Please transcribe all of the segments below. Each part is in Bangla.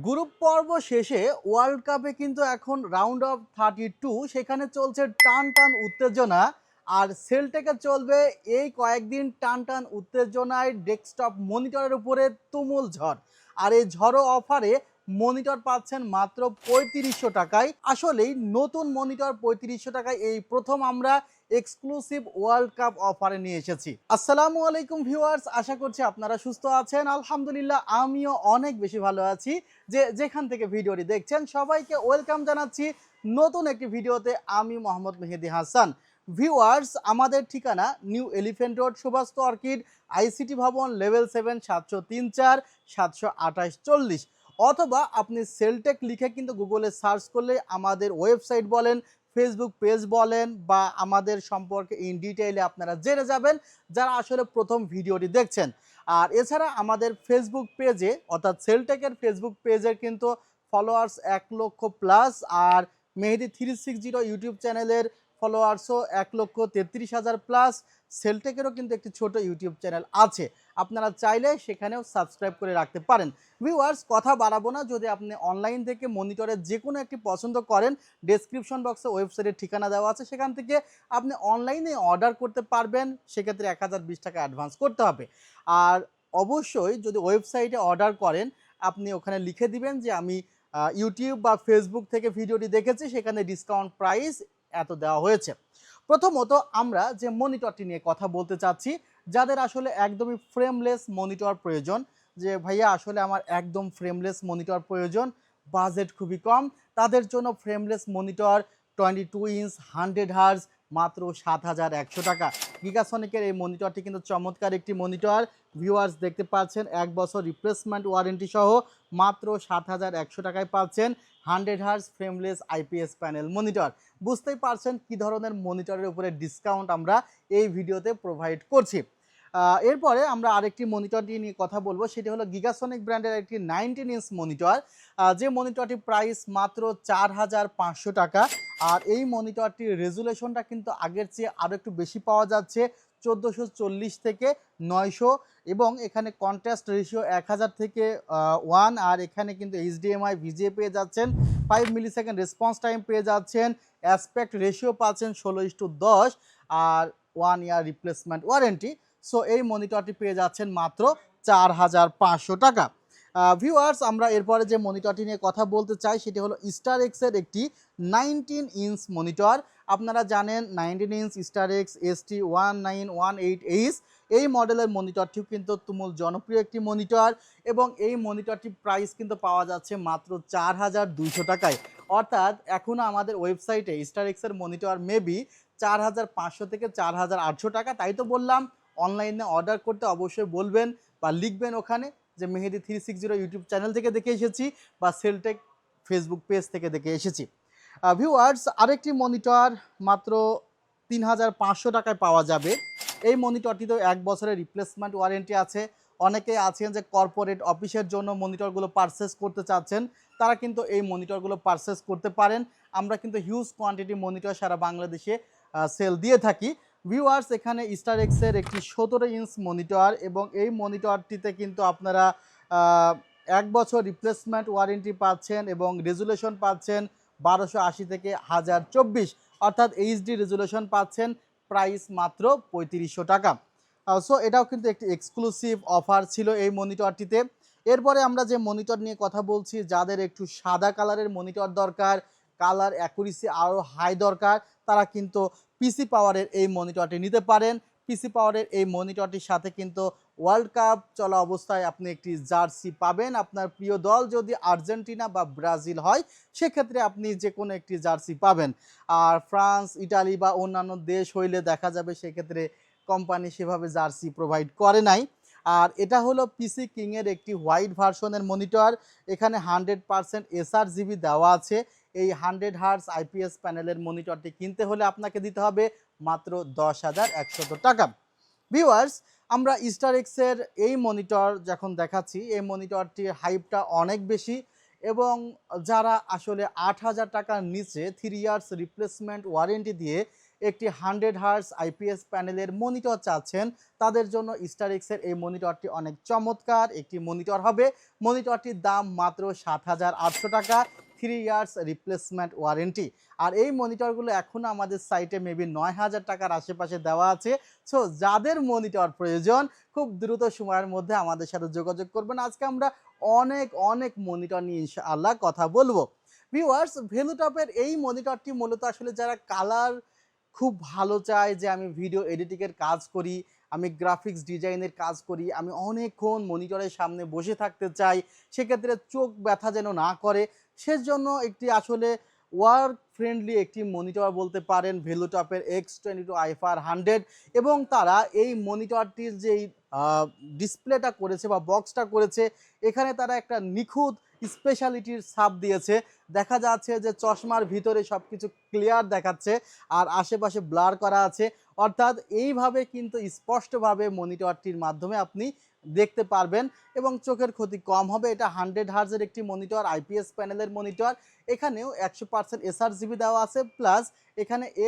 গ্রুপ পর্ব শেষে ওয়ার্ল্ড কাপে কিন্তু এখন রাউন্ড অফ 32 সেখানে চলছে টান টান উত্তেজনা। আর সেলটেকে চলবে এই কয়েকদিন টান টান উত্তেজনায় ডেস্কটপ মনিটরের উপরে তুমুল ঝড়। আর এই ঝড়ো অফারে মনিটর পাচ্ছেন মাত্র 3500 টাকায়। আসলেই নতুন মনিটর 3500 টাকায় এই প্রথম আমরা এক্সক্লুসিভ ওয়ার্ল্ড কাপ অফারে নিয়ে এসেছি। আসসালামু আলাইকুম ভিউয়ার্স, আশা করছি আপনারা সুস্থ আছেন। আলহামদুলিল্লাহ আমিও অনেক বেশি ভালো আছি। যেখান থেকে ভিডিওটি দেখছেন সবাইকে ওয়েলকাম জানাচ্ছি নতুন একটি ভিডিওতে। আমি মোহাম্মদ মেহেদি হাসান। ভিউয়ার্স, আমাদের ঠিকানা New Elephant Road, Subhash Orchid, ICT Bhaban, level 7, 703-4 728-40। অথবা আপনি সেলটেক লিখে কিন্তু গুগলে সার্চ করলে আমাদের ওয়েবসাইট বলেন, ফেসবুক পেজ বলেন বা আমাদের সম্পর্কে ইন ডিটেইলে আপনারা জেনে যাবেন যারা আসলে প্রথম ভিডিওটি দেখছেন। আর এছাড়া আমাদের ফেসবুক পেজে অর্থাৎ সেলটেকের ফেসবুক পেজের কিন্তু ফলোয়ার্স 1,00,000+। আর মেহেদি 360 ইউটিউব চ্যানেলের ফলোয়ার্সও 1,33,000+। সেলটেকেরও কিন্তু একটি ছোট ইউটিউব চ্যানেল আছে, আপনারা চাইলে সেখানেও সাবস্ক্রাইব করে রাখতে পারেন। ভিউয়ার্স, কথা বাড়াবো না। যদি আপনি অনলাইন থেকে মনিটরের যে কোনো একটি পছন্দ করেন, ডেসক্রিপশন বক্সে ওয়েবসাইটের ঠিকানা দেওয়া আছে, সেখান থেকে আপনি অনলাইনে অর্ডার করতে পারবেন। সেক্ষেত্রে 1020 টাকা অ্যাডভান্স করতে হবে। আর অবশ্যই যদি ওয়েবসাইটে অর্ডার করেন, আপনি ওখানে লিখে দিবেন যে আমি ইউটিউব বা ফেসবুক থেকে ভিডিওটি দেখেছি, সেখানে ডিসকাউন্ট প্রাইস এত দেওয়া হয়েছে। প্রথমত আমরা যে মনিটরটি নিয়ে কথা বলতে চাচ্ছি, যাদের আসলে একদমই ফ্রেমলেস মনিটর প্রয়োজন, যে ভাইয়া আসলে আমার একদম ফ্রেমলেস মনিটর প্রয়োজন, বাজেট খুবই কম, তাদের জন্য ফ্রেমলেস মনিটর 22 ইঞ্চ 100 হার্জ মাত্র 7,100 টাকা। গিগাসনিকের এই মনিটরটি কিন্তু চমৎকার একটি মনিটর। ভিউয়ার্স দেখতে পাচ্ছেন 1 বছর রিপ্লেসমেন্ট ওয়ারেন্টি সহ মাত্র 7,100 টাকায় পাচ্ছেন 100 hertz frameless IPS panel monitor. বুঝতেই পারছেন কী ধরনের মনিটরের উপরে ডিসকাউন্ট আমরা এই ভিডিওতে প্রোভাইড করছি। এরপরে আমরা আরেকটি মনিটর নিয়ে কথা বলবো, সেটি হলো গিগাসনিক ব্র্যান্ডের একটি 19 ইঞ্চ মনিটর। যে মনিটরটি প্রাইস মাত্র 4,500 টাকা। আর এই মনিটরটির রেজুলেশনটা কিন্তু আগের চেয়ে আরও একটু বেশি পাওয়া যাচ্ছে, 1440 থেকে 900, এবং এখানে কন্ট্রাস্ট রেশিও 1000 থেকে 1। আর এখানে কিন্তু এইচডিএমআই ভিজিএ পেয়ে যাচ্ছেন, 5 মিলিসেকেন্ড রেসপন্স টাইম পেয়ে যাচ্ছেন, অ্যাসপেক্ট রেশিও পাচ্ছেন 16:10, আর 1 ইয়ার রিপ্লেসমেন্ট ওয়ারেন্টি। সো এই মনিটরটি পেয়ে যাচ্ছেন মাত্র 4,500 টাকা। ভিউয়ার্স, আমরা এরপরে যে মনিটরটি নিয়ে কথা বলতে চাই সেটি হলো স্টারএক্সের একটি 19 ইঞ্চ মনিটর। আপনারা জানেন 19 ইঞ্চ স্টারএক্স ST1918H এই মডেলের মনিটরটিও কিন্তু তুমুল জনপ্রিয় একটি মনিটর, এবং এই মনিটরটির প্রাইস কিন্তু পাওয়া যাচ্ছে মাত্র 4,200 টাকায়। অর্থাৎ এখনও আমাদের ওয়েবসাইটে স্টারএক্সের মনিটর মেবি 4,500 থেকে 4,800 টাকা। তাই তো বললাম অনলাইনে অর্ডার করতে অবশ্যই বলবেন বা লিখবেন ওখানে যে মেহেদি 360 ইউটিউব চ্যানেল থেকে দেখে এসেছি বা সেলটেক ফেসবুক পেজ থেকে দেখে এসেছি। ভিউয়ার্স, আরেকটি মনিটর মাত্র 3,500 টাকায় পাওয়া যাবে। এই মনিটরটিতেও 1 বছরের রিপ্লেসমেন্ট ওয়ারেন্টি আছে। অনেকে আছেন যে কর্পোরেট অফিসের জন্য মনিটরগুলো পারচেস করতে চাচ্ছেন, তারা কিন্তু এই মনিটরগুলো পারচেস করতে পারেন। আমরা কিন্তু হিউজ কোয়ান্টিটি মনিটর সারা বাংলাদেশে সেল দিয়ে থাকি। ভিউয়ার্স, এখানে স্টারএক্সের একটি 17 ইঞ্চ মনিটর, এবং এই মনিটরটিতে কিন্তু আপনারা 1 বছর রিপ্লেসমেন্ট ওয়ারেন্টি পাচ্ছেন এবং রেজুলেশন পাচ্ছেন 1280 থেকে 1024, অর্থাৎ এইচডি রেজুলেশন পাচ্ছেন। প্রাইস মাত্র 3500 টাকা। সো এটাও কিন্তু একটি এক্সক্লুসিভ অফার ছিল এই মনিটরটিতে। এরপরে আমরা যে মনিটর নিয়ে কথা বলছি, যাদের একটু সাদা কালারের মনিটর দরকার, কালার অ্যাকুরেসি আরও হাই দরকার, তারা কিন্তু পিসি পাওয়ারের এই মনিটরটি নিতে পারেন। পিসি পাওয়ারের এই মনিটরটির সাথে কিন্তু ওয়ার্ল্ড কাপ চলা অবস্থায় আপনি একটি জার্সি পাবেন। আপনার প্রিয় দল যদি আর্জেন্টিনা বা ব্রাজিল হয়, সেক্ষেত্রে আপনি যে কোনো একটি জার্সি পাবেন। আর ফ্রান্স, ইটালি বা অন্যান্য দেশ হইলে দেখা যাবে সেক্ষেত্রে কোম্পানি সেভাবে জার্সি প্রোভাইড করে নাই। আর এটা হলো পিসি কিংয়ের একটি হোয়াইট ভার্সনের মনিটর। এখানে 100% এসআরজিবি দেওয়া আছে। এই 100 হার্টজ আইপিএস প্যানেলের মনিটরটি কিনতে হলে আপনাকে দিতে হবে মাত্র 10,100 টাকা। ভিউয়ার্স, আমরা স্টারএক্সের এই মনিটর যখন দেখাচ্ছি, এই মনিটরটির হাইপটা অনেক বেশি, এবং যারা আসলে 8,000 টাকার নিচে 3 ইয়ার্স রিপ্লেসমেন্ট ওয়ারেন্টি দিয়ে একটি 100 হার্জ আইপিএস প্যানেলের মনিটর চাচ্ছেন, তাদের জন্য স্টারএক্সের এই মনিটরটি অনেক চমৎকার একটি মনিটর হবে। মনিটরটির দাম মাত্র ৭,৮০০ টাকা, 3 ইয়ার্স রিপ্লেসমেন্ট ওয়ারেন্টি। আর এই মনিটরগুলো এখনও আমাদের সাইটে মেবি ৯,০০০ টাকার আশেপাশে দেওয়া আছে। সো যাদের মনিটর প্রয়োজন খুব দ্রুত সময়ের মধ্যে আমাদের সাথে যোগাযোগ করবেন। আজকে আমরা অনেক মনিটর নিয়ে ইনশাআল্লাহ কথা বলবো। ভিউয়ার্স, ভেলুটপের এই মনিটরটি মূলত আসলে যারা কালার খুব ভালো চায়, যে আমি ভিডিও এডিটিংয়ের কাজ করি, আমি গ্রাফিক্স ডিজাইনের কাজ করি, আমি অনেকক্ষণ মনিটরের সামনে বসে থাকতে চাই, সেক্ষেত্রে চোখ ব্যথা যেন না করে, সেজন্য একটি আসলে ওয়ার্ক ফ্রেন্ডলি একটি মনিটর বলতে পারেন ভেলুটপের X22 IFR 100। এবং তারা এই মনিটরটির যেই ডিসপ্লেটা করেছে বা বক্সটা করেছে, এখানে তারা একটা নিখুঁত স্পেশালিটির ছাপ দিয়েছে। দেখা যাচ্ছে যে চশমার ভিতরে সব কিছু ক্লিয়ার দেখাচ্ছে আর আশেপাশে ব্লার করা আছে, অর্থাৎ এইভাবে কিন্তু স্পষ্টভাবে মনিটরটির মাধ্যমে আপনি দেখতে পারবেন এবং চোখের ক্ষতি কম হবে। এটা 100 হার্জের একটি মনিটর, আইপিএস প্যানেলের মনিটর। এখানেও 100% এসআরজিবি দেওয়া আছে, প্লাস এখানে A+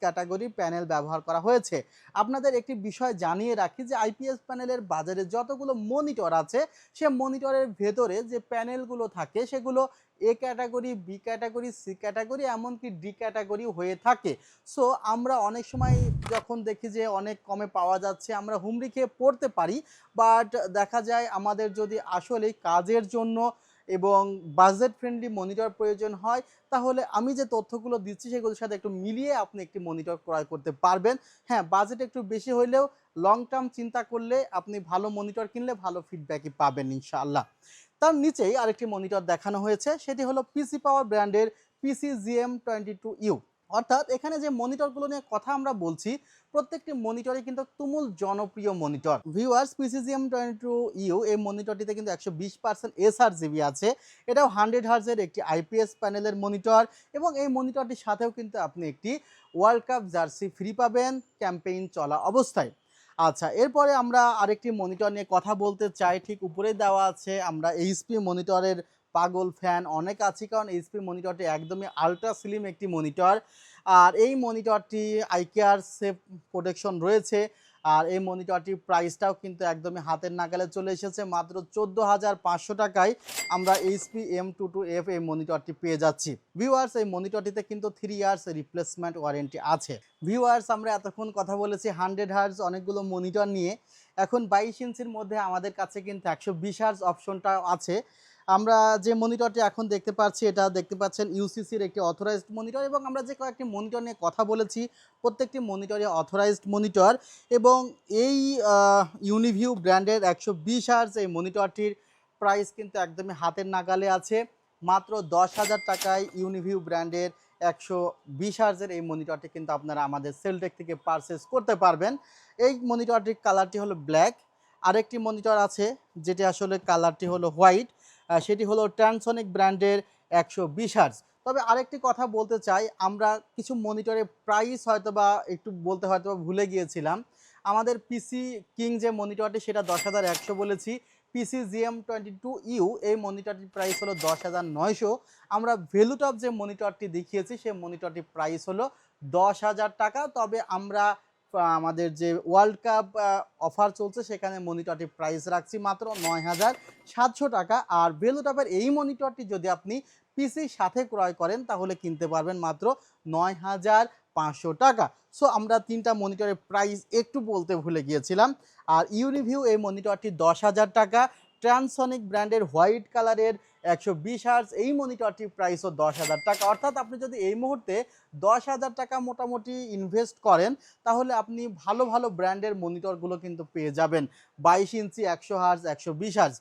ক্যাটাগরি প্যানেল ব্যবহার করা হয়েছে। আপনাদের একটি বিষয় জানিয়ে রাখি যে আইপিএস প্যানেলের বাজারে যতগুলো মনিটর আছে, সে মনিটরের ভেতরে যে প্যানেলগুলো থাকে সেগুলো A category, B category, C category, এমনকি ডি ক্যাটাগরি হয়ে থাকে। সো আমরা অনেক সময় যখন দেখি যে অনেক কমে পাওয়া যাচ্ছে, আমরা হুমড়ি খেয়ে পড়তে পারি। বাট দেখা যায় আমাদের যদি আসলেই কাজের জন্য এবং বাজেট ফ্রেন্ডলি মনিটর প্রয়োজন হয়, তাহলে আমি যে তথ্যগুলো দিচ্ছি সেগুলোর সাথে একটু মিলিয়ে আপনি একটি মনিটর ক্রয় করতে পারবেন। হ্যাঁ, বাজেট একটু বেশি হইলেও লং টার্ম চিন্তা করলে আপনি ভালো মনিটর কিনলে ভালো ফিডব্যাকই পাবেন ইনশাআল্লাহ। তার নিচেই আরেকটি মনিটর দেখানো হয়েছে, সেটি হলো পিসি পাওয়ার ব্র্যান্ডের PCGM22U। অর্থাৎ এখানে যে মনিটরগুলো নিয়ে কথা আমরা বলছি, প্রত্যেকটি মনিটরই কিন্তু তুমুল জনপ্রিয় মনিটর। ভিউয়ার্স, PCGM22U এই মনিটরটিতে কিন্তু 120% এসআরজিবি আছে। এটাও 100 হার্জের একটি আইপিএস প্যানেলের মনিটর এবং এই মনিটরটির সাথেও কিন্তু আপনি একটি ওয়ার্ল্ড কাপ জার্সি ফ্রি পাবেন ক্যাম্পেইন চলা অবস্থায়। আচ্ছা, এরপরে আমরা আরেকটি মনিটর নিয়ে কথা বলতে চাই। ঠিক উপরে দেওয়া আছে, আমরা এইচপি মনিটরের পাগল ফ্যান অনেক আছি, কারণ এইচপি মনিটরটি একদমই আলট্রা স্লিম একটি মনিটর। আর এই মনিটরটি আইকেয়ার সেফ প্রোটেকশন রয়েছে। আর এই মনিটরটির প্রাইসটাও কিন্তু একদমই হাতের নাগালে চলে এসেছে, মাত্র 14,500 টাকায় আমরা এইচপি M22F এই মনিটরটি পেয়ে যাচ্ছি। ভিউয়ার্স, এই মনিটরটিতে কিন্তু 3 ইয়ার্স রিপ্লেসমেন্ট ওয়ারেন্টি আছে। ভিউয়ার্স, আমরা এতক্ষণ কথা বলেছি 100 হার্জ অনেকগুলো মনিটর নিয়ে। এখন 22 ইঞ্চির মধ্যে আমাদের কাছে কিন্তু 120 হার্জ অপশনটাও আছে। আমরা যে মনিটরটি এখন দেখতে পাচ্ছি, এটা দেখতে পাচ্ছেন ইউসিসির একটি অথরাইজড মনিটর। এবং আমরা যে কয়েকটি মনিটর নিয়ে কথা বলেছি, প্রত্যেকটি মনিটরই অথরাইজড মনিটর। এবং এই ইউনিভিউ ব্র্যান্ডের 120 হার্জ এই মনিটরটির প্রাইস কিন্তু একদমই হাতের নাগালে আছে, মাত্র 10,000 টাকায় ইউনিভিউ ব্র্যান্ডের 120 হার্জের এই মনিটরটি কিন্তু আপনারা আমাদের সেলটেক থেকে পারচেস করতে পারবেন। এই মনিটরটির কালারটি হলো ব্ল্যাক। আরেকটি মনিটর আছে যেটি আসলে কালারটি হলো হোয়াইট, সেটি হলো ট্রান্সনিক ব্র্যান্ডের 120 হার্জ। তবে আরেকটি কথা বলতে চাই, আমরা কিছু মনিটরের প্রাইস হয়তোবা একটু বলতে হয়তোবা ভুলে গিয়েছিলাম। আমাদের পিসি কিং যে মনিটরটি সেটা 10,100 বলেছি। PCGM22U এই মনিটরটির প্রাইস হলো 10,900। আমরা ভেলুটপ যে মনিটরটি দেখিয়েছি সেই মনিটরটির প্রাইস হলো 10,000 টাকা। তবে আমরা আমাদের যে ওয়ার্ল্ড কাপ অফার চলছে সেখানে মনিটরটির প্রাইস রাখছি মাত্র 9,700 টাকা। আর ভেলুটপের এই মনিটরটি যদি আপনি পিসির সাথে ক্রয় করেন তাহলে কিনতে পারবেন মাত্র 9,500 টাকা। সো আমরা তিনটা মনিটরের প্রাইস একটু বলতে ভুলে গিয়েছিলাম। আর ইউনিভিউ এই মনিটরটি 10,000 টাকা। ট্রান্সনিক ব্র্যান্ডের হোয়াইট কালারের 120 হার্জ এই মনিটরটির প্রাইসও 10,000 টাকা। অর্থাৎ আপনি যদি এই মুহূর্তে 10,000 টাকা মোটামুটি ইনভেস্ট করেন, তাহলে আপনি ভালো ভালো ব্র্যান্ডের মনিটরগুলো কিন্তু পেয়ে যাবেন। 22 ইঞ্চি, 100 হার্জ, 120 হার্জ।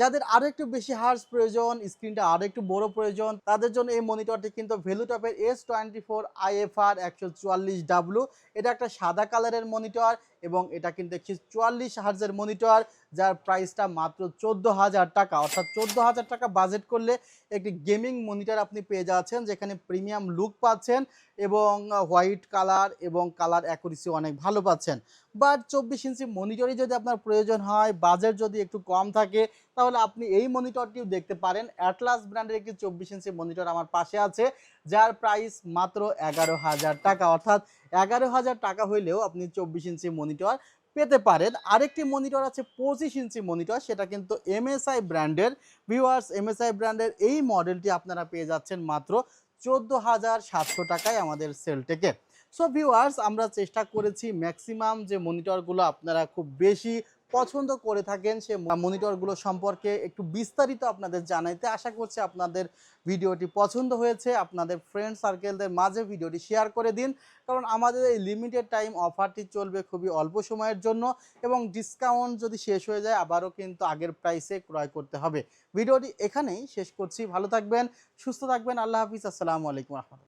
যাদের আরও একটু বেশি হার্জ প্রয়োজন, স্ক্রিনটা আরও একটু বড় প্রয়োজন, তাদের জন্য এই মনিটরটি কিন্তু ভেলুটপের S24 IFR 144W। এটা একটা সাদা কালারের মনিটর এবং এটা কিন্তু 144 হার্জের মনিটর, যার প্রাইসটা মাত্র 14,000 টাকা। অর্থাৎ 14,000 টাকা বাজেট করলে একটি গেমিং মনিটর আপনি পেয়ে যাচ্ছেন, যেখানে প্রিমিয়াম লুক পাচ্ছেন এবং হোয়াইট কালার এবং কালার অ্যাকুরেসি অনেক ভালো পাচ্ছেন। বাট 24 ইঞ্চি মনিটরই যদি আপনার প্রয়োজন হয়, বাজেট যদি একটু কম থাকে, তাহলে আপনি এই মনিটরটিও দেখতে পারেন। অ্যাটলাস ব্র্যান্ডের একটি 24 ইঞ্চি মনিটর আমার পাশে আছে, যার প্রাইস মাত্র 11,000 টাকা। অর্থাৎ 11,000 টাকা হইলেও আপনি 24 ইঞ্চি মনিটর পেতে পারেন। আরেকটি মনিটর আছে 25 ইঞ্চি মনিটর, সেটা কিন্তু এমএসআই ব্র্যান্ডের। ভিউয়ার্স, এমএসআই ব্র্যান্ডের এই মডেলটি আপনারা পেয়ে যাচ্ছেন মাত্র 14,700 টাকায় আমাদের সেলটেকে। সো ভিউয়ার্স, আমরা চেষ্টা করেছি ম্যাক্সিমাম যে মনিটরগুলো আপনারা খুব বেশি পছন্দ করে থাকেন সে মনিটরগুলো সম্পর্কে একটু বিস্তারিত আপনাদের জানাইতে। আশা করছি আপনাদের ভিডিওটি পছন্দ হয়েছে। আপনাদের ফ্রেন্ড সার্কেলদের মাঝে ভিডিওটি শেয়ার করে দিন, কারণ আমাদের এই লিমিটেড টাইম অফারটি চলবে খুবই অল্প সময়ের জন্য, এবং ডিসকাউন্ট যদি শেষ হয়ে যায় আবারও কিন্তু আগের প্রাইসে ক্রয় করতে হবে। ভিডিওটি এখানেই শেষ করছি। ভালো থাকবেন, সুস্থ থাকবেন। আল্লাহ হাফিজ। আসসালামু আলাইকুম রহমতুল্লাহ।